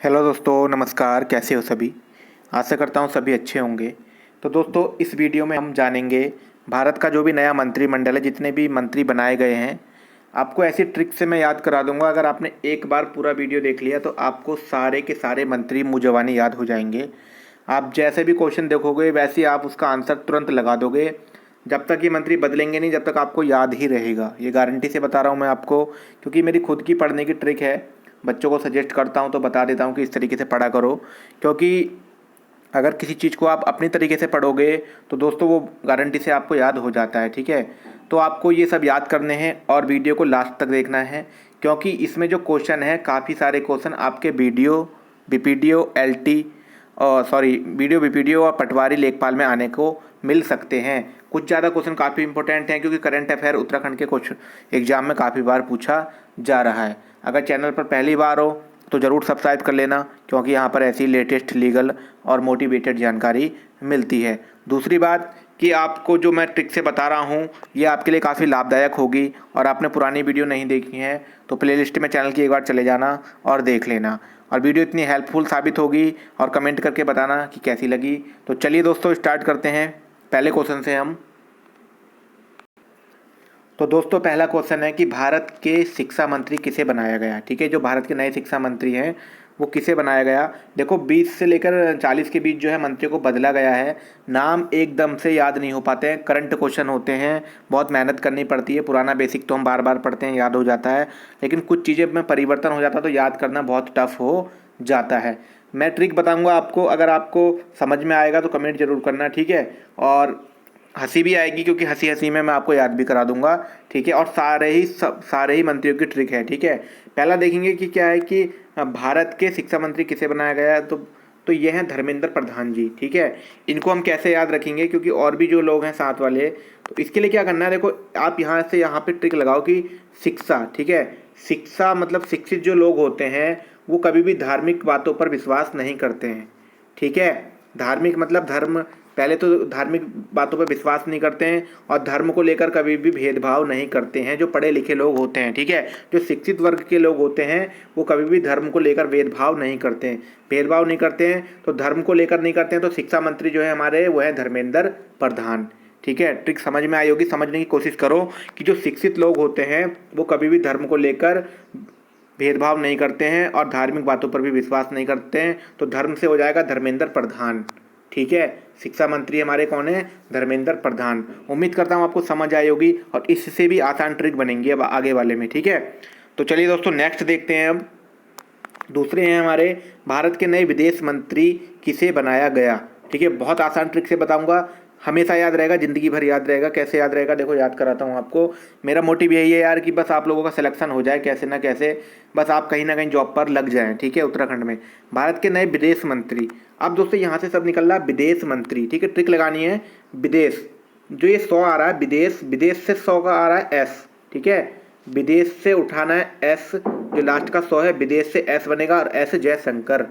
Hello दोस्तों, नमस्कार। कैसे हो सभी? आशा करता हूँ सभी अच्छे होंगे। तो दोस्तों, इस वीडियो में हम जानेंगे भारत का जो भी नया मंत्रिमंडल है, जितने भी मंत्री बनाए गए हैं, आपको ऐसी ट्रिक से मैं याद करा दूंगा। अगर आपने एक बार पूरा वीडियो देख लिया तो आपको सारे के सारे मंत्री मुँह ज़बानी याद हो जाएंगे। आप जैसे भी क्वेश्चन देखोगे वैसे ही आप उसका आंसर तुरंत लगा दोगे। जब तक ये मंत्री बदलेंगे नहीं, जब तक आपको याद ही रहेगा। ये गारंटी से बता रहा हूँ मैं आपको, क्योंकि मेरी खुद की पढ़ने की ट्रिक है। बच्चों को सजेस्ट करता हूँ तो बता देता हूँ कि इस तरीके से पढ़ा करो, क्योंकि अगर किसी चीज़ को आप अपनी तरीके से पढ़ोगे तो दोस्तों वो गारंटी से आपको याद हो जाता है। ठीक है, तो आपको ये सब याद करने हैं और वीडियो को लास्ट तक देखना है, क्योंकि इसमें जो क्वेश्चन है काफ़ी सारे क्वेश्चन आपके वीडियो बीपीडीओ एलटी और वीडियो बीपीडीओ और पटवारी लेखपाल में आने को मिल सकते हैं। कुछ ज़्यादा क्वेश्चन काफ़ी इंपॉर्टेंट हैं, क्योंकि करंट अफेयर उत्तराखंड के कुछ एग्जाम में काफ़ी बार पूछा जा रहा है। अगर चैनल पर पहली बार हो तो ज़रूर सब्सक्राइब कर लेना, क्योंकि यहाँ पर ऐसी लेटेस्ट लीगल और मोटिवेटेड जानकारी मिलती है। दूसरी बात कि आपको जो मैं ट्रिक से बता रहा हूँ ये आपके लिए काफ़ी लाभदायक होगी, और आपने पुरानी वीडियो नहीं देखी है तो प्लेलिस्ट में चैनल की एक बार चले जाना और देख लेना। और वीडियो इतनी हेल्पफुल साबित होगी, और कमेंट करके बताना कि कैसी लगी। तो चलिए दोस्तों, स्टार्ट करते हैं पहले क्वेश्चन से हम। तो दोस्तों, पहला क्वेश्चन है कि भारत के शिक्षा मंत्री किसे बनाया गया। ठीक है, जो भारत के नए शिक्षा मंत्री हैं वो किसे बनाया गया। देखो, 20 से लेकर 40 के बीच जो है मंत्री को बदला गया है। नाम एकदम से याद नहीं हो पाते हैं, करंट क्वेश्चन होते हैं, बहुत मेहनत करनी पड़ती है। पुराना बेसिक तो हम बार बार पढ़ते हैं, याद हो जाता है, लेकिन कुछ चीज़ें में परिवर्तन हो जाता है तो याद करना बहुत टफ हो जाता है। मैं ट्रिक बताऊँगा आपको, अगर आपको समझ में आएगा तो कमेंट जरूर करना। ठीक है, और हंसी भी आएगी, क्योंकि हंसी हंसी में मैं आपको याद भी करा दूंगा। ठीक है, और सारे ही मंत्रियों की ट्रिक है। ठीक है, पहला देखेंगे कि क्या है कि भारत के शिक्षा मंत्री किसे बनाया गया है। तो ये हैं धर्मेंद्र प्रधान जी। ठीक है, इनको हम कैसे याद रखेंगे, क्योंकि और भी जो लोग हैं साथ वाले, तो इसके लिए क्या करना है, देखो आप यहाँ से यहाँ पे ट्रिक लगाओ कि शिक्षा। ठीक है, शिक्षा मतलब शिक्षित जो लोग होते हैं वो कभी भी धार्मिक बातों पर विश्वास नहीं करते हैं। ठीक है, धार्मिक मतलब धर्म, पहले तो धार्मिक बातों पर विश्वास नहीं करते हैं, और धर्म को लेकर कभी भी भेदभाव नहीं करते हैं। जो पढ़े लिखे लोग होते हैं, ठीक है, जो शिक्षित वर्ग के लोग होते हैं, वो कभी भी धर्म को लेकर भेदभाव नहीं करते हैं। भेदभाव नहीं करते हैं तो धर्म को लेकर नहीं करते हैं। तो शिक्षा मंत्री जो है हमारे वो है धर्मेंद्र प्रधान। ठीक है, ट्रिक समझ में आई होगी। समझने की कोशिश करो कि जो शिक्षित लोग होते हैं वो कभी भी धर्म को लेकर भेदभाव नहीं करते हैं और धार्मिक बातों पर भी विश्वास नहीं करते हैं। तो धर्म से हो जाएगा धर्मेंद्र प्रधान। ठीक है, शिक्षा मंत्री हमारे कौन है? धर्मेंद्र प्रधान। उम्मीद करता हूँ आपको समझ आई होगी, और इससे भी आसान ट्रिक बनेंगी अब आगे वाले में। ठीक है, तो चलिए दोस्तों नेक्स्ट देखते हैं। अब दूसरे हैं हमारे, भारत के नए विदेश मंत्री किसे बनाया गया। ठीक है, बहुत आसान ट्रिक से बताऊंगा, हमेशा याद रहेगा, ज़िंदगी भर याद रहेगा। कैसे याद रहेगा, देखो याद कराता हूँ आपको। मेरा मोटिव यही है यार कि बस आप लोगों का सिलेक्शन हो जाए कैसे ना कैसे, बस आप कहीं ना कहीं जॉब पर लग जाएं। ठीक है, उत्तराखंड में भारत के नए विदेश मंत्री। अब दोस्तों यहाँ से सब निकल रहा है विदेश मंत्री। ठीक है, ट्रिक लगानी है, विदेश, जो ये 100 आ रहा है विदेश, विदेश से 100 का आ रहा है एस। ठीक है, विदेश से उठाना है एस, जो लास्ट का 100 है, विदेश से एस बनेगा, और एस जयशंकर।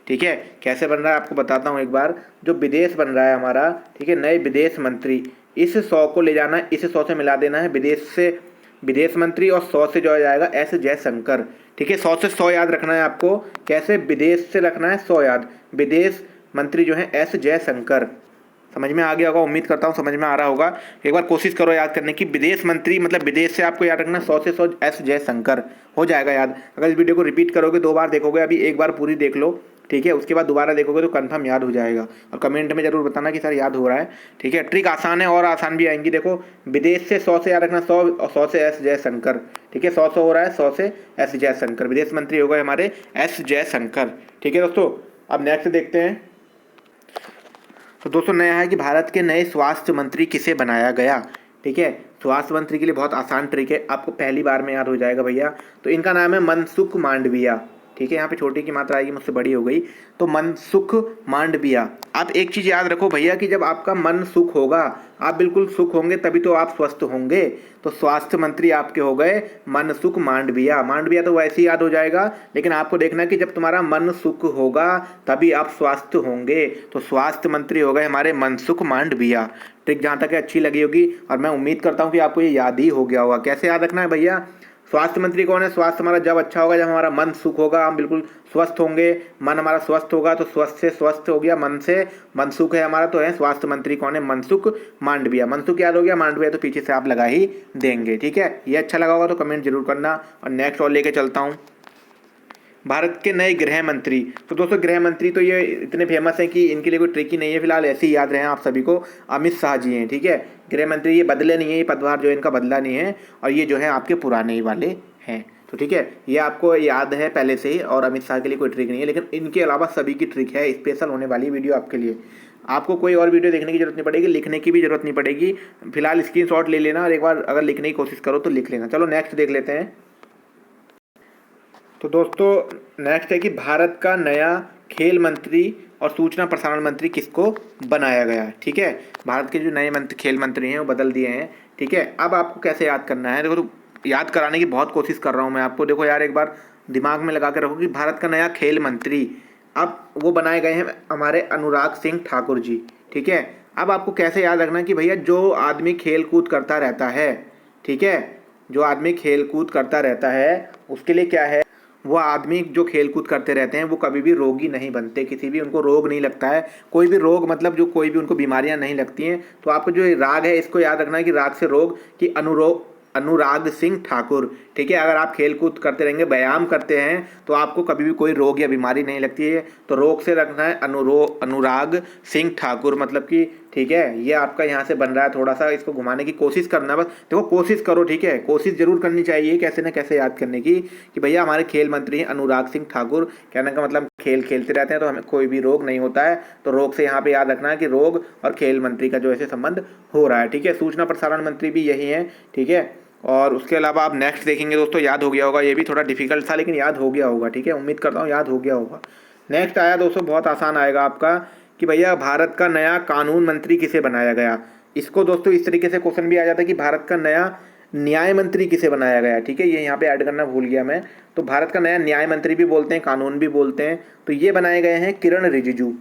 ठीक है, कैसे बन रहा है आपको बताता हूँ एक बार। जो विदेश बन रहा है हमारा, ठीक है, नए विदेश मंत्री, इस 100 को ले जाना है, इस 100 से मिला देना है, विदेश से विदेश मंत्री, और 100 से जो आ जाएगा एस जयशंकर। ठीक है, 100 से 100 याद रखना है आपको। कैसे? विदेश से रखना है 100 याद, विदेश मंत्री जो है एस जयशंकर। समझ में आ गया होगा, उम्मीद करता हूँ समझ में आ रहा होगा। एक बार कोशिश करो याद करने की। विदेश मंत्री मतलब विदेश से आपको याद रखना 100 से 100 एस जयशंकर, हो जाएगा याद। अगर इस वीडियो को रिपीट करोगे, 2 बार देखोगे, अभी एक बार पूरी देख लो, ठीक है, उसके बाद दोबारा देखोगे तो कंफर्म याद हो जाएगा। और कमेंट में जरूर बताना कि सर याद हो रहा है। ठीक है, ट्रिक आसान है और आसान भी आएंगी। देखो, विदेश से 100 से याद रखना 100, और 100 से एस जयशंकर। ठीक है, 100 हो रहा है, 100 से एस जयशंकर, विदेश मंत्री हो गए हमारे एस जयशंकर। ठीक है दोस्तों, अब नेक्स्ट देखते हैं। तो दोस्तों नया है कि भारत के नए स्वास्थ्य मंत्री किसे बनाया गया। ठीक है, स्वास्थ्य मंत्री के लिए बहुत आसान ट्रिक है, आपको पहली बार में याद हो जाएगा भैया। तो इनका नाम है मनसुख मांडविया। ठीक है, यहाँ पे छोटी की मात्रा आएगी, मुझसे बड़ी हो गई, तो मनसुख मांडविया। आप एक चीज़ याद रखो भैया कि जब आपका मन सुख होगा, आप बिल्कुल सुख होंगे, तभी तो आप स्वस्थ होंगे। तो स्वास्थ्य मंत्री आपके हो गए मनसुख मांडविया। मांडविया तो वैसे ही याद हो जाएगा, लेकिन आपको देखना है कि जब तुम्हारा मन सुख होगा तभी आप स्वस्थ होंगे। तो स्वास्थ्य मंत्री हो गए हमारे मनसुख मांडविया। ट्रिक जहाँ तक है अच्छी लगी होगी, और मैं उम्मीद करता हूँ कि आपको ये याद ही हो गया होगा। कैसे याद रखना है भैया? स्वास्थ्य मंत्री कौन है? स्वास्थ्य हमारा जब अच्छा होगा, जब हमारा मन सुख होगा, हम बिल्कुल स्वस्थ होंगे, मन हमारा स्वस्थ होगा तो स्वस्थ से स्वस्थ हो गया, मन से मनसुख है हमारा, तो है स्वास्थ्य मंत्री कौन है? मनसुख मांडविया। मनसुख याद हो गया, मांडविया तो पीछे से आप लगा ही देंगे। ठीक है, ये अच्छा लगा होगा तो कमेंट जरूर करना। और नेक्स्ट और लेके चलता हूँ, भारत के नए गृह मंत्री। तो दोस्तों गृह मंत्री तो ये इतने फेमस हैं कि इनके लिए कोई ट्रिक ही नहीं है, फिलहाल ऐसे ही याद रहे आप सभी को, अमित शाह जी हैं। ठीक है, गृह मंत्री ये बदले नहीं है, ये पदभार जो है इनका बदला नहीं है, और ये जो है आपके पुराने ही वाले हैं। तो ठीक है, ये आपको याद है पहले से ही, और अमित शाह के लिए कोई ट्रिक नहीं है, लेकिन इनके अलावा सभी की ट्रिक है। स्पेशल होने वाली वीडियो आपके लिए, आपको कोई और वीडियो देखने की जरूरत नहीं पड़ेगी, लिखने की भी जरूरत नहीं पड़ेगी। फिलहाल स्क्रीनशॉट ले लेना और एक बार अगर लिखने की कोशिश करो तो लिख लेना। चलो नेक्स्ट देख लेते हैं। तो दोस्तों नेक्स्ट है कि भारत का नया खेल मंत्री और सूचना प्रसारण मंत्री किसको बनाया गया है। ठीक है, भारत के जो नए खेल मंत्री हैं वो बदल दिए हैं। ठीक है, अब आपको कैसे याद करना है, देखो तो याद कराने की बहुत कोशिश कर रहा हूँ मैं आपको। देखो यार, एक बार दिमाग में लगा के रखो कि भारत का नया खेल मंत्री अब वो बनाए गए हैं हमारे अनुराग सिंह ठाकुर जी। ठीक है, अब आपको कैसे याद रखना है कि भैया जो आदमी खेल कूद करता रहता है, ठीक है, जो आदमी खेल कूद करता रहता है उसके लिए क्या है, वो आदमी जो खेल कूद करते रहते हैं वो कभी भी रोगी नहीं बनते, किसी भी उनको रोग नहीं लगता है, कोई भी रोग मतलब जो कोई भी उनको बीमारियां नहीं लगती हैं। तो आपको जो राग है इसको याद रखना है कि राग से रोग की अनुराग सिंह ठाकुर। ठीक है, अगर आप खेल कूद करते रहेंगे, व्यायाम करते हैं, तो आपको कभी भी कोई रोग या बीमारी नहीं लगती है। तो रोग से रखना है अनुराग सिंह ठाकुर, मतलब कि ठीक है, ये आपका यहाँ से बन रहा है, थोड़ा सा इसको घुमाने की कोशिश करना, बस देखो कोशिश करो। ठीक है, कोशिश जरूर करनी चाहिए कैसे न कैसे याद करने की, कि भैया हमारे खेल मंत्री हैं अनुराग सिंह ठाकुर। कहने का मतलब खेल खेलते रहते हैं तो हमें कोई भी रोग नहीं होता है। तो रोग से यहाँ पे याद रखना है कि रोग और खेल मंत्री का जो ऐसे संबंध हो रहा है। ठीक है, सूचना प्रसारण मंत्री भी यही है। ठीक है, और उसके अलावा आप नेक्स्ट देखेंगे दोस्तों, याद हो गया होगा, ये भी थोड़ा डिफिकल्ट था लेकिन याद हो गया होगा। ठीक है, उम्मीद करता हूँ याद हो गया होगा। नेक्स्ट आया दोस्तों, बहुत आसान आएगा आपका, कि भैया भारत का नया कानून मंत्री किसे बनाया गया। इसको दोस्तों इस तरीके से क्वेश्चन भी आ जाता है कि भारत का नया न्याय मंत्री किसे बनाया गया। ठीक है, ये यहाँ पे ऐड करना भूल गया मैं। तो भारत का नया न्याय मंत्री भी बोलते हैं, कानून भी बोलते हैं, तो ये बनाए गए हैं किरण रिजिजू।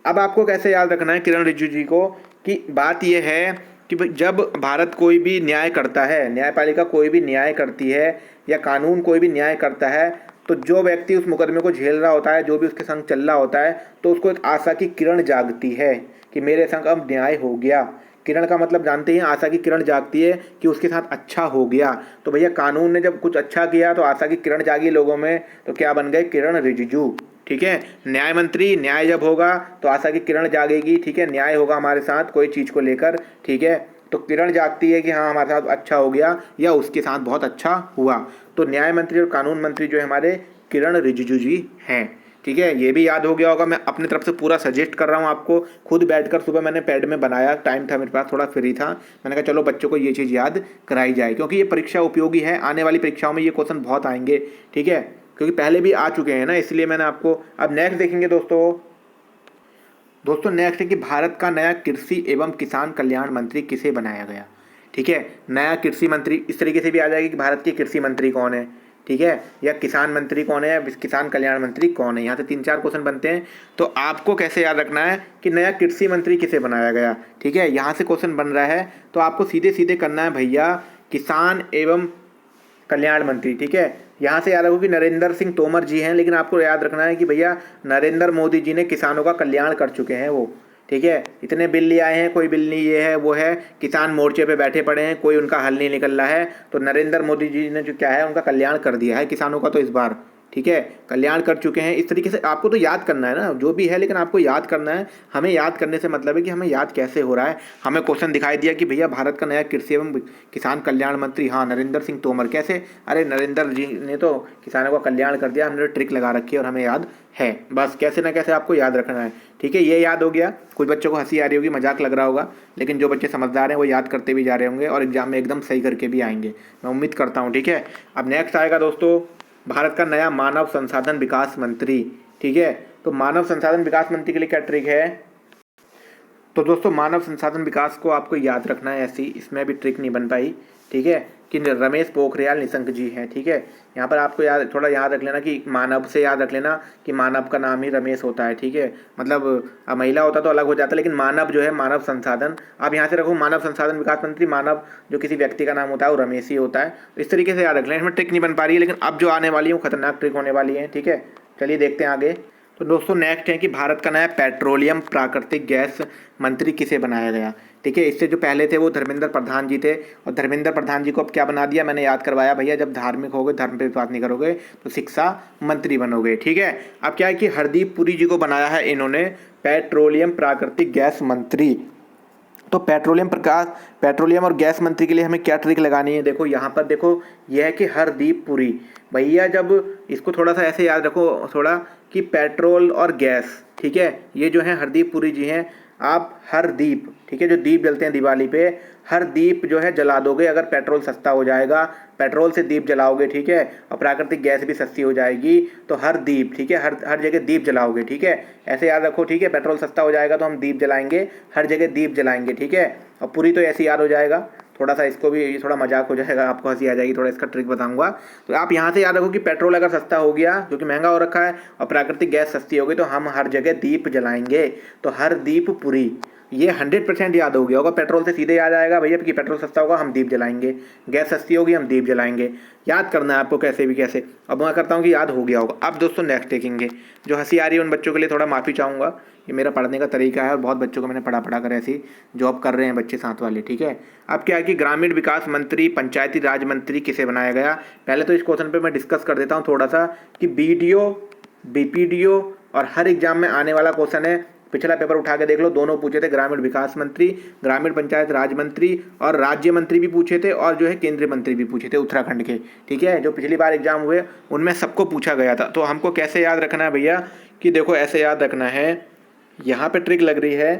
अब आपको कैसे याद रखना है किरण रिजिजू जी को, कि बात यह है कि जब भारत कोई भी न्याय करता है, न्यायपालिका कोई भी न्याय करती है या कानून कोई भी न्याय करता है, तो जो व्यक्ति उस मुकदमे को झेल रहा होता है, जो भी उसके संग चल रहा होता है, तो उसको एक आशा की किरण जागती है कि मेरे संग अब न्याय हो गया। किरण का मतलब जानते हैं, आशा की किरण जागती है कि उसके साथ अच्छा हो गया। तो भैया कानून ने जब कुछ अच्छा किया तो आशा की किरण जागी लोगों में, तो क्या बन गए? किरण रिजिजू। ठीक है, न्याय मंत्री, न्याय जब होगा तो आशा की किरण जागेगी। ठीक है, न्याय होगा हमारे साथ कोई चीज़ को लेकर। ठीक है, तो किरण जागती है कि हाँ हमारे साथ अच्छा हो गया या उसके साथ बहुत अच्छा हुआ। तो न्याय मंत्री और कानून मंत्री जो है हमारे किरण रिजिजू जी हैं। ठीक है, ये भी याद हो गया होगा। मैं अपनी तरफ से पूरा सजेस्ट कर रहा हूँ आपको, खुद बैठकर सुबह मैंने पैड में बनाया, टाइम था मेरे पास, थोड़ा फ्री था, मैंने कहा चलो बच्चों को ये चीज़ याद कराई जाए, क्योंकि ये परीक्षा उपयोगी है। आने वाली परीक्षाओं में ये क्वेश्चन बहुत आएंगे। ठीक है, क्योंकि पहले भी आ चुके हैं ना, इसलिए मैंने आपको। अब नेक्स्ट देखेंगे दोस्तों नेक्स्ट है कि भारत का नया कृषि एवं किसान कल्याण मंत्री किसे बनाया गया। ठीक है, नया कृषि मंत्री इस तरीके से भी आ जाएगी कि भारत के कृषि मंत्री कौन है, ठीक है, या किसान मंत्री कौन है, या किसान कल्याण मंत्री कौन है। यहाँ से 3-4 क्वेश्चन बनते हैं। तो आपको कैसे याद रखना है कि नया कृषि मंत्री किसे बनाया गया। ठीक है, यहाँ से क्वेश्चन बन रहा है तो आपको सीधे सीधे करना है भैया किसान एवं कल्याण मंत्री। ठीक है, यहाँ से याद रखो कि नरेंद्र सिंह तोमर जी हैं, लेकिन आपको याद रखना है कि भैया नरेंद्र मोदी जी ने किसानों का कल्याण कर चुके हैं वो। ठीक है, इतने बिल ले आए हैं, कोई बिल नहीं ये है वो है, किसान मोर्चे पे बैठे पड़े हैं, कोई उनका हल नहीं निकल रहा है। तो नरेंद्र मोदी जी ने जो क्या है उनका कल्याण कर दिया है किसानों का, तो इस बार ठीक है कल्याण कर चुके हैं। इस तरीके से आपको तो याद करना है ना जो भी है, लेकिन आपको याद करना है। हमें याद करने से मतलब है कि हमें याद कैसे हो रहा है। हमें क्वेश्चन दिखाई दिया कि भैया भारत का नया कृषि एवं किसान कल्याण मंत्री, हाँ नरेंद्र सिंह तोमर। कैसे? अरे नरेंद्र जी ने तो किसानों का कल्याण कर दिया, हमने ट्रिक लगा रखी है और हमें याद है। बस कैसे ना कैसे आपको याद रखना है। ठीक है, ये याद हो गया। कुछ बच्चों को हंसी आ रही होगी, मजाक लग रहा होगा, लेकिन जो बच्चे समझदार हैं वो याद करते भी जा रहे होंगे और एग्जाम में एकदम सही करके भी आएंगे, मैं उम्मीद करता हूँ। ठीक है, अब नेक्स्ट आएगा दोस्तों भारत का नया मानव संसाधन विकास मंत्री। ठीक है, तो मानव संसाधन विकास मंत्री के लिए क्या ट्रिक है? तो दोस्तों मानव संसाधन विकास को आपको याद रखना है, ऐसी इसमें भी ट्रिक नहीं बन पाई। ठीक है, कि रमेश पोखरियाल निशंक जी हैं। ठीक है, यहाँ पर आपको थोड़ा याद रख लेना कि मानव से याद रख लेना कि मानव का नाम ही रमेश होता है। ठीक है, मतलब महिला होता तो अलग हो जाता, लेकिन मानव जो है मानव संसाधन, आप यहाँ से रखो मानव संसाधन विकास मंत्री, मानव जो किसी व्यक्ति का नाम होता है वो रमेश ही होता है। इस तरीके से याद रख लें, इसमें ट्रिक नहीं बन पा रही है, लेकिन अब जो आने वाली है वो खतरनाक ट्रिक होने वाली है। ठीक है, चलिए देखते हैं आगे। तो दोस्तों नेक्स्ट है कि भारत का नया पेट्रोलियम प्राकृतिक गैस मंत्री किसे बनाया गया। ठीक है, इससे जो पहले थे वो धर्मेंद्र प्रधान जी थे, और धर्मेंद्र प्रधान जी को अब क्या बना दिया, मैंने याद करवाया भैया, जब धार्मिक होगे, धर्म पे बात नहीं करोगे तो शिक्षा मंत्री बनोगे। ठीक है, अब क्या है कि हरदीप पुरी जी को बनाया है इन्होंने पेट्रोलियम प्राकृतिक गैस मंत्री। तो पेट्रोलियम और गैस मंत्री के लिए हमें क्या ट्रिक लगानी है, देखो यहाँ पर देखो, यह है कि हरदीप पुरी भैया, जब इसको थोड़ा सा ऐसे याद रखो थोड़ा कि पेट्रोल और गैस, ठीक है, ये जो है हरदीप पुरी जी हैं, आप हर दीप, ठीक है, जो दीप जलते हैं दिवाली पे, हर दीप जो है जला दोगे अगर पेट्रोल सस्ता हो जाएगा, पेट्रोल से दीप जलाओगे। ठीक है, और प्राकृतिक गैस भी सस्ती हो जाएगी, तो हर दीप, ठीक है, हर जगह दीप जलाओगे। ठीक है, ऐसे याद रखो। ठीक है, पेट्रोल सस्ता हो जाएगा तो हम दीप जलाएंगे, हर जगह दीप जलाएंगे। ठीक है, और पूरी तो ऐसे याद हो जाएगा, थोड़ा सा इसको भी थोड़ा मजाक हो जाएगा, आपको हंसी आ जाएगी, थोड़ा इसका ट्रिक बताऊंगा। तो आप यहाँ से याद रखो कि पेट्रोल अगर सस्ता हो गया, क्योंकि महंगा हो रखा है, और प्राकृतिक गैस सस्ती हो गई, तो हम हर जगह दीप जलाएंगे, तो हर दीप पुरी, ये 100% याद हो गया होगा। पेट्रोल से सीधे याद आएगा भैया कि पेट्रोल सस्ता होगा हम दीप जलाएंगे, गैस सस्ती होगी हम दीप जलाएंगे। याद करना है आपको कैसे भी कैसे। अब मैं करता हूँ कि याद हो गया होगा। अब दोस्तों नेक्स्ट देखेंगे, जो हंसी आ रही है उन बच्चों के लिए थोड़ा माफ़ी चाहूँगा, ये मेरा पढ़ने का तरीका है, और बहुत बच्चों को मैंने पढ़ा कर ऐसी जॉब कर रहे हैं बच्चे साथ वाले। ठीक है, अब क्या है कि ग्रामीण विकास मंत्री, पंचायती राज मंत्री किसे बनाया गया। पहले तो इस क्वेश्चन पे मैं डिस्कस कर देता हूँ थोड़ा सा कि बीडीओ, बीपीडीओ, और हर एग्जाम में आने वाला क्वेश्चन है, पिछला पेपर उठा के देख लो, दोनों पूछे थे, ग्रामीण विकास मंत्री, ग्रामीण पंचायत राज मंत्री, और राज्य मंत्री भी पूछे थे, और जो है केंद्रीय मंत्री भी पूछे थे उत्तराखंड के। ठीक है, जो पिछली बार एग्जाम हुए उनमें सबको पूछा गया था। तो हमको कैसे याद रखना है भैया कि देखो ऐसे याद रखना है, यहाँ पे ट्रिक लग रही है।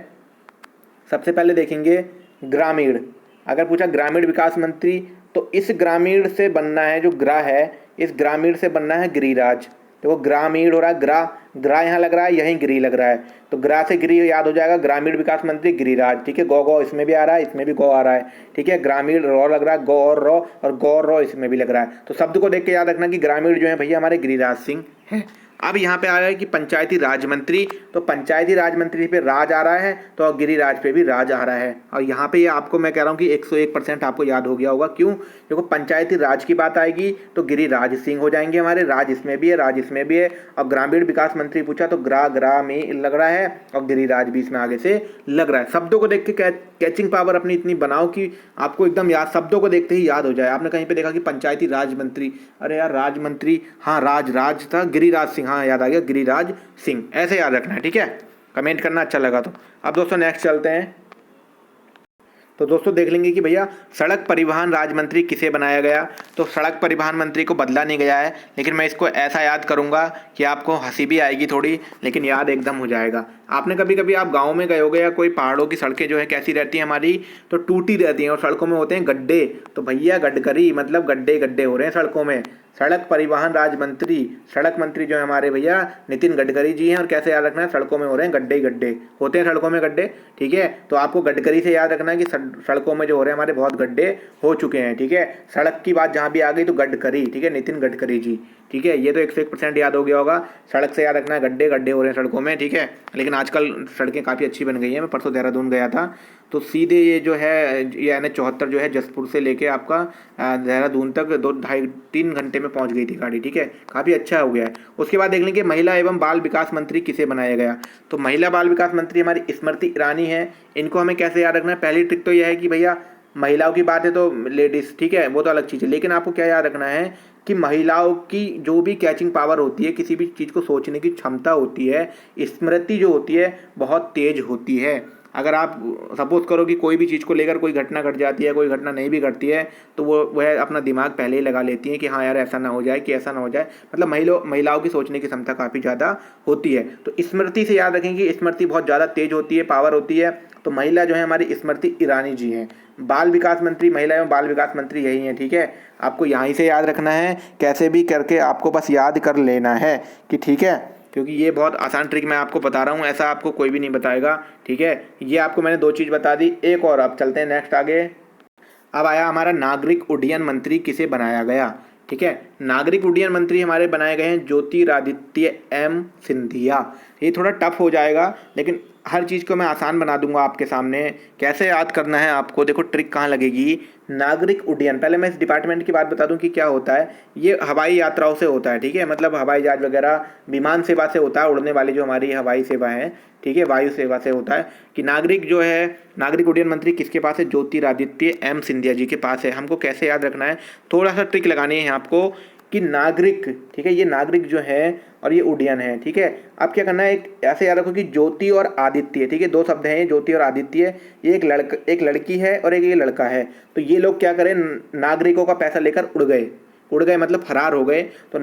सबसे पहले देखेंगे ग्रामीण, अगर पूछा ग्रामीण विकास मंत्री, तो इस ग्रामीण से बनना है, जो ग्रा है, इस ग्रामीण से बनना है गिरिराज। देखो ग्रामीण हो रहा है, ग्रा यहाँ लग रहा है, यहीं गिरी लग रहा है, तो ग्रा से गिरी याद हो जाएगा, ग्रामीण विकास मंत्री गिरिराज। ठीक है, गौ इसमें भी आ रहा है, इसमें भी गौ आ रहा है। ठीक है, ग्रामीण रॉ लग रहा है, गौ और रॉ, और गौ और रॉ इसमें भी लग रहा है। तो शब्द को देख के याद रखना कि ग्रामीण जो है भैया हमारे गिरिराज सिंह है। अब यहाँ पे आ रहा है कि पंचायती राज मंत्री, तो पंचायती राज मंत्री पे राज आ रहा है, तो गिरिराज पे भी राज आ रहा है। और यहाँ पे ये आपको मैं कह रहा हूँ कि 101% आपको याद हो गया होगा। क्यों? देखो पंचायती राज की बात आएगी तो गिरिराज सिंह हो जाएंगे हमारे, राज इसमें भी है, राज इसमें भी है। अब ग्रामीण विकास मंत्री पूछा तो ग्रा में लग रहा है, और गिरिराज भी इसमें आगे से लग रहा है। शब्दों को देख के कैचिंग पावर अपनी इतनी बनाओ कि आपको एकदम याद, शब्दों को देखते ही याद हो जाए। आपने कहीं पे देखा कि पंचायती राज मंत्री, अरे यार राज मंत्री, हाँ राज था, गिरिराज सिंह, हाँ याद आ गया, गिरिराज सिंह, ऐसे याद रखना है। ठीक है, कमेंट करना अच्छा लगा तो। अब दोस्तों नेक्स्ट चलते हैं। तो दोस्तों देख लेंगे कि भैया सड़क परिवहन राज्य मंत्री किसे बनाया गया। तो सड़क परिवहन मंत्री को बदला नहीं गया है, लेकिन मैं इसको ऐसा याद करूंगा कि आपको हंसी भी आएगी थोड़ी, लेकिन याद एकदम हो जाएगा। आपने कभी कभी आप गांव में गए होगे, या कोई पहाड़ों की सड़कें जो है कैसी रहती हैं हमारी, तो टूटी रहती हैं, और सड़कों में होते हैं गड्ढे। तो भैया गडकरी मतलब गड्ढे गड्ढे हो रहे हैं सड़कों में। सड़क परिवहन राज्य मंत्री, सड़क मंत्री जो है हमारे भैया नितिन गडकरी जी हैं। और कैसे याद रखना है, सड़कों में हो रहे हैं गड्ढे ही गड्ढे, होते हैं सड़कों में गड्ढे। ठीक है, तो आपको गडकरी से याद रखना है कि सड़कों में जो हो रहे हैं हमारे बहुत गड्ढे हो चुके हैं। ठीक है, सड़क की बात जहाँ भी आ गई तो गडकरी, ठीक है, नितिन गडकरी जी। ठीक है, ये तो 101% याद हो गया होगा। सड़क से याद रखना है, गड्ढे गड्ढे हो रहे हैं सड़कों में। ठीक है, लेकिन आजकल सड़कें काफ़ी अच्छी बन गई हैं। मैं परसों देहरादून गया था, तो सीधे ये जो है ये NH 74 जो है जसपुर से लेके आपका देहरादून तक 2-2.5-3 घंटे में पहुंच गई थी गाड़ी। ठीक है, काफ़ी अच्छा हो गया है। उसके बाद देख लेंगे महिला एवं बाल विकास मंत्री किसे बनाया गया। तो महिला बाल विकास मंत्री हमारी स्मृति ईरानी है। इनको हमें कैसे याद रखना है, पहली ट्रिक तो यह है कि भैया महिलाओं की बात है तो लेडीज़, ठीक है, वो तो अलग चीज़ है, लेकिन आपको क्या याद रखना है कि महिलाओं की जो भी कैचिंग पावर होती है, किसी भी चीज़ को सोचने की क्षमता होती है, स्मृति जो होती है बहुत तेज होती है। अगर आप सपोज करो कि कोई भी चीज़ को लेकर कोई घटना घट जाती है, कोई घटना नहीं भी घटती है, तो वह अपना दिमाग पहले ही लगा लेती हैं कि हाँ यार ऐसा ना हो जाए, कि ऐसा ना हो जाए। मतलब महिलाओं की सोचने की क्षमता काफ़ी ज़्यादा होती है। तो स्मृति से याद रखें कि स्मृति बहुत ज़्यादा तेज होती है, पावर होती है। तो महिला जो है हमारी स्मृति ईरानी जी हैं। बाल विकास मंत्री, महिला एवं बाल विकास मंत्री यही हैं। ठीक है, आपको यहीं से याद रखना है, कैसे भी करके आपको बस याद कर लेना है कि ठीक है, क्योंकि ये बहुत आसान ट्रिक मैं आपको बता रहा हूँ, ऐसा आपको कोई भी नहीं बताएगा। ठीक है, ये आपको मैंने 2 चीज़ बता दी। एक और, अब चलते हैं नेक्स्ट आगे। अब आया हमारा नागरिक उड्डयन मंत्री किसे बनाया गया। ठीक है, नागरिक उड्डयन मंत्री हमारे बनाए गए हैं ज्योतिरादित्य एम सिंधिया। ये थोड़ा टफ हो जाएगा, लेकिन हर चीज़ को मैं आसान बना दूंगा आपके सामने। कैसे याद करना है आपको, देखो ट्रिक कहाँ लगेगी। नागरिक उड्डयन, पहले मैं इस डिपार्टमेंट की बात बता दूं कि क्या होता है। ये हवाई यात्राओं से होता है, ठीक है, मतलब हवाई जहाज वगैरह विमान सेवा से होता है, उड़ने वाली जो हमारी हवाई सेवा है, ठीक है, वायु सेवा से होता है। कि नागरिक जो है, नागरिक उड्डयन मंत्री किसके पास है, ज्योतिरादित्य एम सिंधिया जी के पास है। हमको कैसे याद रखना है, थोड़ा सा ट्रिक लगानी है आपको कि नागरिक, ठीक है, ये नागरिक जो है और ये उड्डयन है, ठीक है। अब क्या करना है, एक ऐसे याद रखो कि ज्योति और आदित्य, ठीक है, दो शब्द हैं ज्योति और आदित्य। ये एक लड़की है और एक ये लड़का है। तो ये लोग क्या करें, नागरिकों का पैसा लेकर उड़ गए मतलब फरार हो गए। तो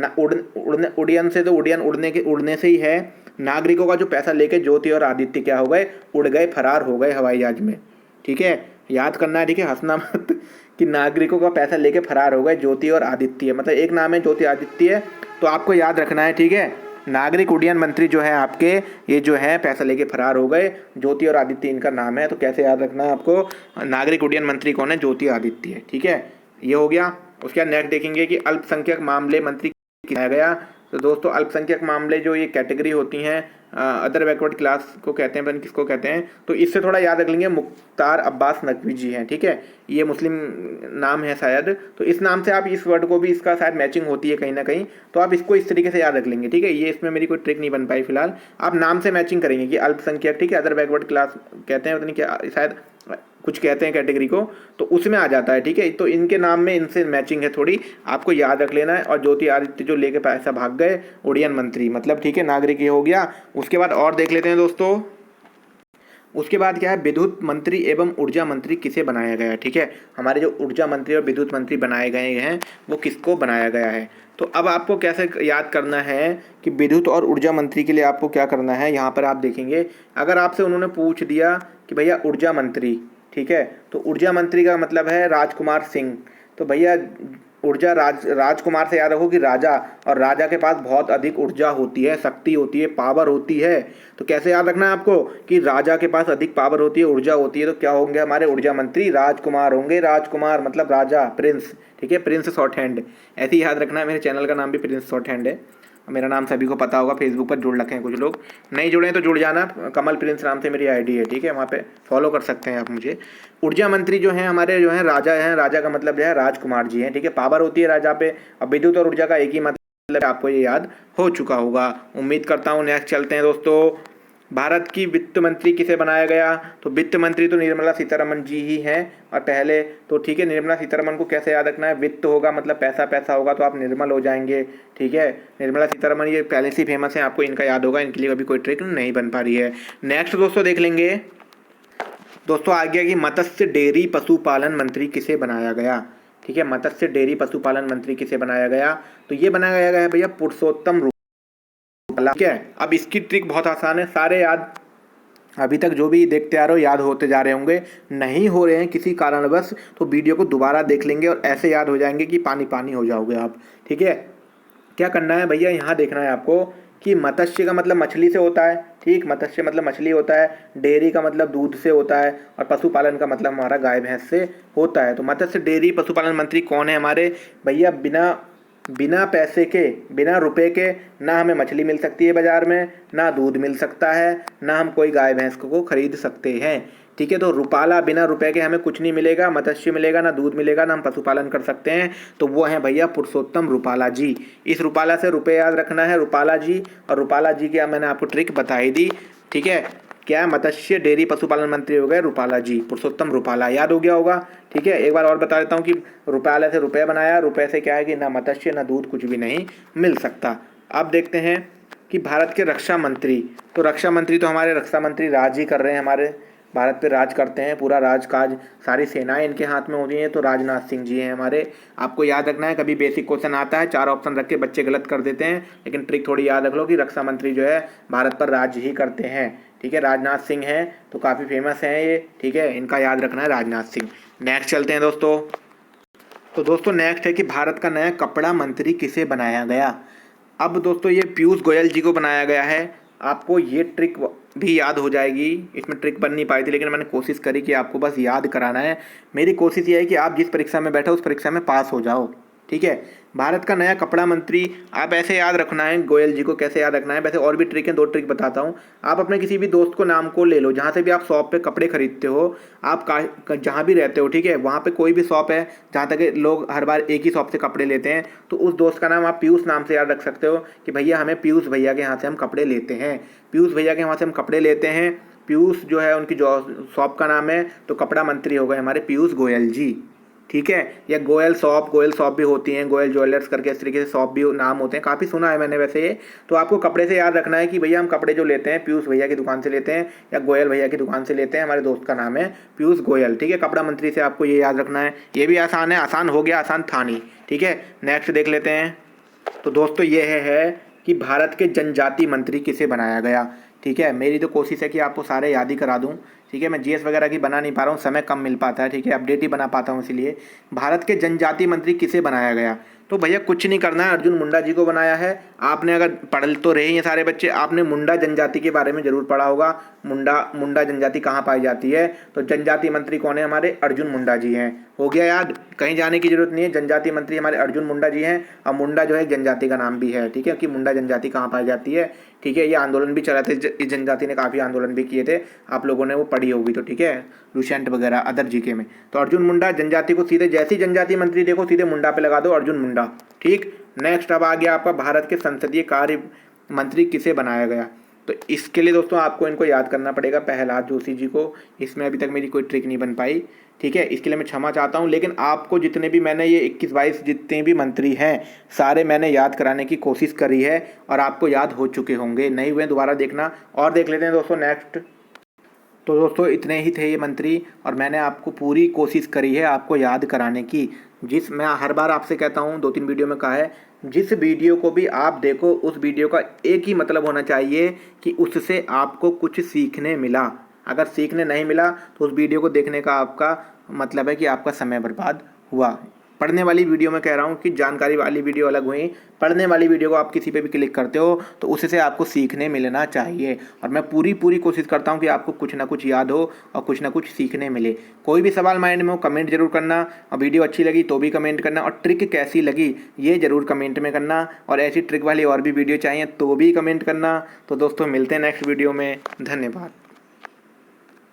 उड्डयन से, तो उड्डयन उड़ने से ही है। नागरिकों का जो पैसा लेके ज्योति और आदित्य क्या हो गए, उड़ गए, फरार हो गए हवाई जहाज में। ठीक है, याद करना है, ठीक है, हंसना मत कि नागरिकों का पैसा लेके फरार हो गए ज्योति और आदित्य, मतलब एक नाम है ज्योति आदित्य, तो आपको याद रखना है। ठीक है, नागरिक उड्डयन मंत्री जो है आपके, ये जो है पैसा लेके फरार हो गए, ज्योति और आदित्य इनका नाम है। तो कैसे याद रखना है आपको, नागरिक उड्डयन मंत्री कौन है, ज्योति आदित्य। ठीक है, ये हो गया। उसके बाद नेक्स्ट देखेंगे कि अल्पसंख्यक मामले मंत्री बनाया गया। तो दोस्तों अल्पसंख्यक मामले जो ये कैटेगरी होती हैं, अदर बैकवर्ड क्लास को कहते हैं, किसको कहते हैं, तो इससे थोड़ा याद रख लेंगे, मुख्तार अब्बास नकवी जी हैं। ठीक है, ये मुस्लिम नाम है शायद, तो इस नाम से आप इस वर्ड को भी, इसका शायद मैचिंग होती है कहीं ना कहीं, तो आप इसको इस तरीके से याद रख लेंगे। ठीक है, ये इसमें मेरी कोई ट्रिक नहीं बन पाई फिलहाल, आप नाम से मैचिंग करेंगे कि अल्पसंख्यक, ठीक है, अदर बैकवर्ड क्लास कहते हैं, पता नहीं क्या शायद कुछ कहते हैं कैटेगरी को, तो उसमें आ जाता है। ठीक है, तो इनके नाम में इनसे मैचिंग है थोड़ी, आपको याद रख लेना है। और ज्योति आदित्य जो लेके पैसा भाग गए, उड्डयन मंत्री मतलब, ठीक है, नागरिक ये हो गया। उसके बाद और देख लेते हैं दोस्तों, उसके बाद क्या है, विद्युत मंत्री एवं ऊर्जा मंत्री किसे बनाया गया है। ठीक है, हमारे जो ऊर्जा मंत्री और विद्युत मंत्री बनाए गए हैं, वो किसको बनाया गया है। तो अब आपको कैसे याद करना है कि विद्युत और ऊर्जा मंत्री के लिए आपको क्या करना है। यहाँ पर आप देखेंगे, अगर आपसे उन्होंने पूछ दिया कि भैया ऊर्जा मंत्री, ठीक है, तो ऊर्जा मंत्री का मतलब है राजकुमार सिंह। तो भैया राजकुमार से याद रखो कि राजा, और राजा के पास बहुत अधिक ऊर्जा होती है, शक्ति होती है, पावर होती है। तो कैसे याद रखना है आपको कि राजा के पास अधिक पावर होती है, ऊर्जा होती है, तो क्या होंगे हमारे ऊर्जा मंत्री, राजकुमार होंगे। राजकुमार मतलब राजा, प्रिंस, ठीक है, प्रिंस शॉर्ट हैंड, ऐसे ही याद रखना है। मेरे चैनल का नाम भी प्रिंस शॉर्ट हैंड है, मेरा नाम सभी को पता होगा, फेसबुक पर जुड़ रखे हैं कुछ लोग, नहीं जुड़े हैं तो जुड़ जाना, कमल प्रिंस नाम से मेरी आईडी है। ठीक है, वहाँ पे फॉलो कर सकते हैं आप मुझे। ऊर्जा मंत्री जो हैं हमारे, जो हैं राजा हैं, राजा का मतलब जो है राजकुमार जी हैं। ठीक है, पावर होती है राजा पे। अब विद्युत और ऊर्जा का एक ही मतलब, आपको ये याद हो चुका होगा, उम्मीद करता हूँ। नेक्स्ट चलते हैं दोस्तों, भारत की वित्त मंत्री किसे बनाया गया। तो वित्त मंत्री तो निर्मला सीतारमण जी ही हैं, और पहले तो, ठीक है, निर्मला सीतारमण को कैसे याद रखना है, वित्त होगा मतलब पैसा, पैसा होगा तो आप निर्मल हो जाएंगे। ठीक है, निर्मला सीतारमण ये पहले से फेमस है, आपको इनका याद होगा, इनके लिए अभी कोई ट्रिक नहीं बन पा रही है। नेक्स्ट दोस्तों देख लेंगे, दोस्तों आ गया कि मत्स्य डेयरी पशुपालन मंत्री किसे बनाया गया। ठीक है, मत्स्य डेयरी पशुपालन मंत्री किसे बनाया गया, तो ये बनाया गया है भैया पुरुषोत्तम। ठीक है, अब इसकी ट्रिक बहुत आसान है, सारे याद अभी तक जो भी देखते आ रहे हो याद होते जा रहे होंगे, नहीं हो रहे हैं किसी कारणवश तो वीडियो को दोबारा देख लेंगे और ऐसे याद हो जाएंगे कि पानी पानी हो जाओगे आप। ठीक है, क्या करना है भैया, यहाँ देखना है आपको कि मत्स्य का मतलब मछली से होता है, ठीक, मत्स्य मतलब मछली होता है, डेयरी का मतलब दूध से होता है, और पशुपालन का मतलब हमारा गाय भैंस से होता है। तो मत्स्य डेयरी पशुपालन मंत्री कौन है हमारे भैया, बिना पैसे के, बिना रुपए के ना हमें मछली मिल सकती है बाजार में, ना दूध मिल सकता है, ना हम कोई गाय भैंस को खरीद सकते हैं। ठीक है, तो रुपाला, बिना रुपए के हमें कुछ नहीं मिलेगा, मत्स्य मिलेगा, ना दूध मिलेगा, ना हम पशुपालन कर सकते हैं। तो वो है भैया पुरुषोत्तम रूपाला जी। इस रूपाला से रुपए याद रखना है, रूपाला जी, और रूपाला जी की मैंने आपको ट्रिक बताई दी। ठीक है, क्या मत्स्य डेयरी पशुपालन मंत्री हो गए रूपाला जी, पुरुषोत्तम रूपाला, याद हो गया होगा। ठीक है, एक बार और बता देता हूँ कि रूपाला से रुपये बनाया, रुपये से क्या है कि ना मत्स्य ना दूध कुछ भी नहीं मिल सकता। अब देखते हैं कि भारत के रक्षा मंत्री, तो रक्षा मंत्री तो हमारे रक्षा मंत्री राज ही कर रहे हैं, हमारे भारत पे राज करते हैं, पूरा राजकाज, सारी सेनाएं इनके हाथ में होती हैं, तो राजनाथ सिंह जी हैं हमारे। आपको याद रखना है, कभी बेसिक क्वेश्चन आता है 4 ऑप्शन रख के बच्चे गलत कर देते हैं, लेकिन ट्रिक थोड़ी याद रख लो कि रक्षा मंत्री जो है भारत पर राज ही करते हैं। ठीक है, राजनाथ सिंह हैं, तो काफ़ी फेमस हैं ये। ठीक है, इनका याद रखना है, राजनाथ सिंह। नेक्स्ट चलते हैं दोस्तों, तो दोस्तों नेक्स्ट है कि भारत का नया कपड़ा मंत्री किसे बनाया गया। अब दोस्तों ये पीयूष गोयल जी को बनाया गया है, आपको ये ट्रिक भी याद हो जाएगी। इसमें ट्रिक बन नहीं पाई थी, लेकिन मैंने कोशिश करी कि आपको बस याद कराना है। मेरी कोशिश ये है कि आप जिस परीक्षा में बैठे उस परीक्षा में पास हो जाओ, ठीक है। भारत का नया कपड़ा मंत्री, आप ऐसे याद रखना है, गोयल जी को कैसे याद रखना है। वैसे और भी ट्रिक हैं, 2 ट्रिक बताता हूँ। आप अपने किसी भी दोस्त को नाम को ले लो, जहाँ से भी आप शॉप पे कपड़े खरीदते हो, आप जहाँ भी रहते हो, ठीक है, वहाँ पे कोई भी शॉप है जहाँ तक लोग हर बार एक ही शॉप से कपड़े लेते हैं, तो उस दोस्त का नाम आप पीयूष नाम से याद रख सकते हो कि भैया हमें पीयूष भैया के यहाँ से हम कपड़े लेते हैं, पीयूष भैया के वहाँ से हम कपड़े लेते हैं। पीयूष जो है उनकी जो शॉप का नाम है, तो कपड़ा मंत्री हो गए हमारे पीयूष गोयल जी, ठीक है। या गोयल शॉप भी होती हैं, गोयल ज्वेलर्स करके इस तरीके से शॉप भी नाम होते हैं, काफ़ी सुना है मैंने वैसे ये। तो आपको कपड़े से याद रखना है कि भैया हम कपड़े जो लेते हैं पीयूष भैया की दुकान से लेते हैं या गोयल भैया की दुकान से लेते हैं, हमारे दोस्त का नाम है पीयूष गोयल, ठीक है। कपड़ा मंत्री से आपको ये याद रखना है। ये भी आसान है, आसान हो गया, आसान था नहीं, ठीक है। नेक्स्ट देख लेते हैं। तो दोस्तों ये है कि भारत के जनजाति मंत्री किसे बनाया गया, ठीक है। मेरी तो कोशिश है कि आपको सारे याद ही करा दूं, ठीक है। मैं जीएस वगैरह की बना नहीं पा रहा हूँ, समय कम मिल पाता है, ठीक है। अपडेट ही बना पाता हूँ, इसलिए भारत के जनजाति मंत्री किसे बनाया गया, तो भैया कुछ नहीं करना है, अर्जुन मुंडा जी को बनाया है। आपने अगर पढ़ तो रहे हैं सारे बच्चे, आपने मुंडा जनजाति के बारे में जरूर पढ़ा होगा। मुंडा जनजाति कहाँ पाई जाती है, तो जनजाति मंत्री कौन है, हमारे अर्जुन मुंडा जी हैं। हो गया याद, कहीं जाने की जरूरत नहीं है। जनजाति मंत्री हमारे अर्जुन मुंडा जी हैं, और मुंडा जो है जनजाति का नाम भी है, ठीक है, कि मुंडा जनजाति कहाँ पाई जाती है, ठीक है। ये आंदोलन भी चला था, इस जनजाति ने काफ़ी आंदोलन भी किए थे, आप लोगों ने वो पढ़ी होगी, तो ठीक है, लुसेंट वगैरह अदर जीके में। तो अर्जुन मुंडा जनजाति को सीधे, जैसी जनजाति मंत्री देखो सीधे मुंडा पे लगा दो, अर्जुन मुंडा, ठीक। नेक्स्ट अब आ गया आपका भारत के संसदीय कार्य मंत्री किसे बनाया गया। तो इसके लिए दोस्तों आपको इनको याद करना पड़ेगा, प्रहलाद जोशी जी को। इसमें अभी तक मेरी कोई ट्रिक नहीं बन पाई, ठीक है, इसके लिए मैं क्षमा चाहता हूँ। लेकिन आपको जितने भी मैंने ये 21-22 जितने भी मंत्री हैं सारे मैंने याद कराने की कोशिश करी है, और आपको याद हो चुके होंगे, नहीं हुए दोबारा देखना। और देख लेते हैं दोस्तों नेक्स्ट। तो दोस्तों इतने ही थे ये मंत्री, और मैंने आपको पूरी कोशिश करी है आपको याद कराने की। मैं हर बार आपसे कहता हूँ, 2-3 वीडियो में कहा है, जिस वीडियो को भी आप देखो उस वीडियो का एक ही मतलब होना चाहिए कि उससे आपको कुछ सीखने मिला। अगर सीखने नहीं मिला तो उस वीडियो को देखने का आपका मतलब है कि आपका समय बर्बाद हुआ। पढ़ने वाली वीडियो में कह रहा हूँ कि जानकारी वाली वीडियो अलग हुई, पढ़ने वाली वीडियो को आप किसी पे भी क्लिक करते हो तो उससे आपको सीखने मिलना चाहिए। और मैं पूरी कोशिश करता हूँ कि आपको कुछ ना कुछ याद हो और कुछ ना कुछ सीखने मिले। कोई भी सवाल माइंड में हो कमेंट जरूर करना, और वीडियो अच्छी लगी तो भी कमेंट करना, और ट्रिक कैसी लगी ये ज़रूर कमेंट में करना, और ऐसी ट्रिक वाली और भी वीडियो चाहिए तो भी कमेंट करना। तो दोस्तों मिलते हैं नेक्स्ट वीडियो में, धन्यवाद।